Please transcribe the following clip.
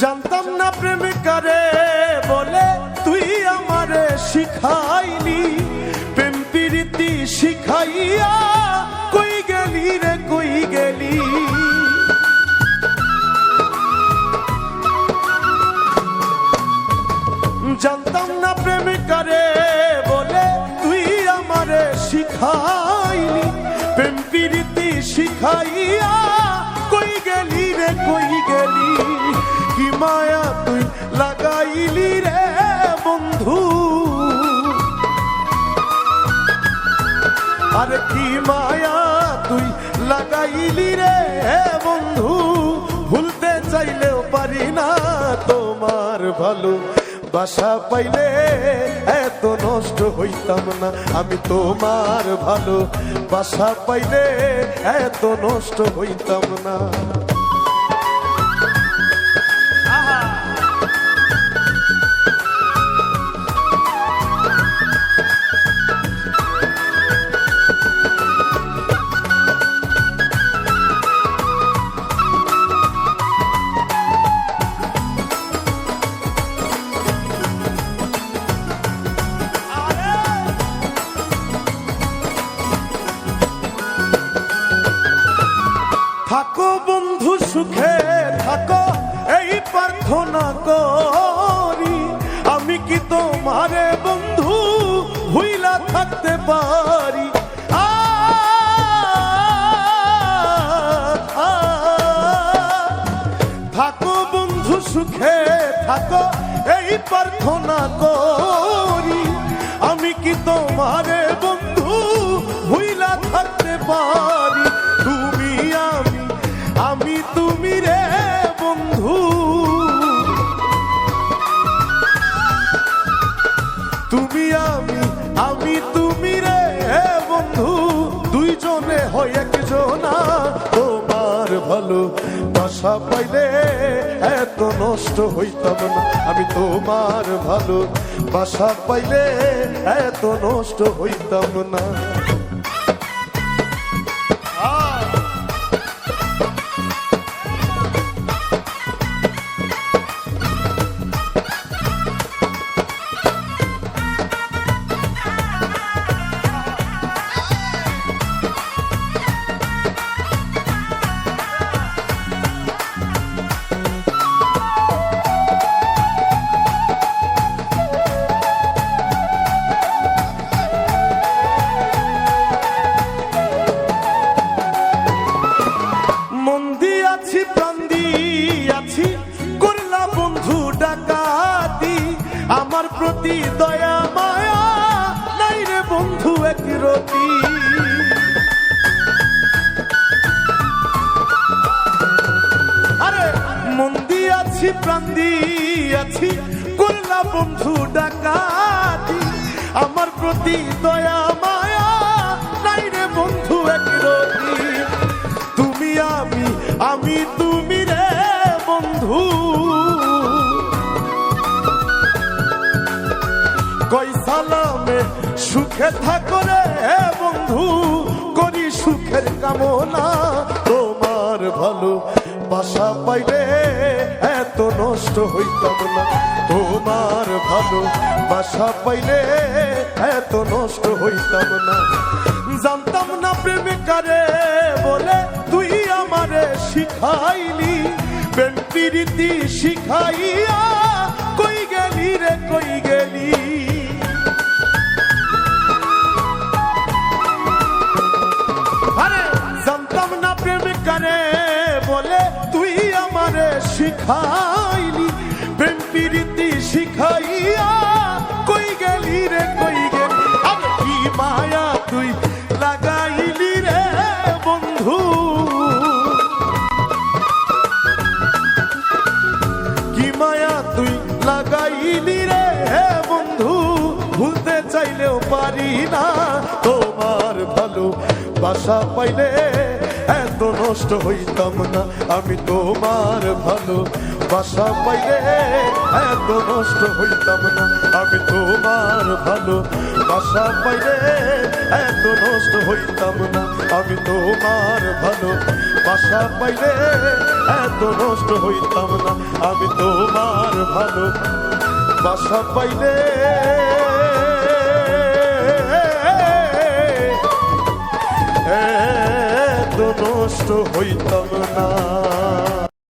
জানতাম না প্রেম করে বলে তুই আমারে শিখাইলি, প্রেম প্রীতি শিখাইয়া কই গেলি রে কই গেলি। জানতাম না প্রেম করে বলে তুই আমারে শিখাইলি, প্রেম প্রীতি শিখাইয়া কই গেলি রে কই গেলি। কি মায়া তুই লাগাইলি রে বন্ধু, আরে কি মায়া তুই লাগাইলি রে বন্ধু। ভুলতে চাইলেও পারি না তোমার ভালো বাসা পাইলে এত নষ্ট হইতাম না আমি। তোমার ভালো বাসা পাইলে এত নষ্ট হইতাম না। থাকো বন্ধু সুখে থাকো এই প্রার্থনা করি, আমি কি তোমারে বন্ধু ভুইলা থাকতে পারি। থাকো বন্ধু সুখে থাকো এই প্রার্থনা করি, আমি কি তোমারে বন্ধু ভুইলা থাকতে পারি। তুমি আমি তুমি রে বন্ধু, তুমি আমি তুমি রে বন্ধু, দুইজনে হয় একজনা। তোমার ভালো বাসা পাইলে এত নষ্ট হইতাম না আমি। তোমার ভালো বাসা পাইলে এত নষ্ট হইতাম না। করলা বন্ধু ডাকাতি, আমার প্রতি দয়া মায়া নাই রে বন্ধু এক রতি। আরে মন দিয়াছি প্রাণ দিয়াছি করলা বন্ধু ডাকাতি, আমার প্রতি দয়া মায়া নাই রে বন্ধু এক রতি। তুমি আমি তুমি রে বন্ধু, কই সালামে সুখে থাকো রে বন্ধু, করি সুখের কামনা। তোমার ভালো বাসা পাইলে এত নষ্ট হইতাম না। তোমার ভালো বাসা পাইলে এত নষ্ট হইতাম না। জানতাম না প্রেম করে বলে তুই আমারে শিখাইলি, প্রেম প্রীতি শিখাইয়া কই গেলি রে কই গেলি। আরে জানতাম না প্রেম করে বলে তুই আমারে শিখাইলি, প্রেম প্রীতি শিখাইয়া কই গেলি রে কই গেলি। আরে কি মায়া তুই লাগাইলি রে বন্ধু, কি মায়া তুই লাগাইলি রে বন্ধু। ভুলতে চাইলেও পারি না তোমার ভালো বাসা পাইলে এত নষ্ট হইতাম না আমি। তোমার ভালো বাসা পাইলে এত নষ্ট হইতাম না আমি তোমার ভালো বাসা পাইলে এত নষ্ট হইতাম না আমি তোমার ভালো বাসা পাইলে এত নষ্ট হইতাম না আমি তোমার ভালো বাসা পাইলে এত নষ্ট হইতাম না।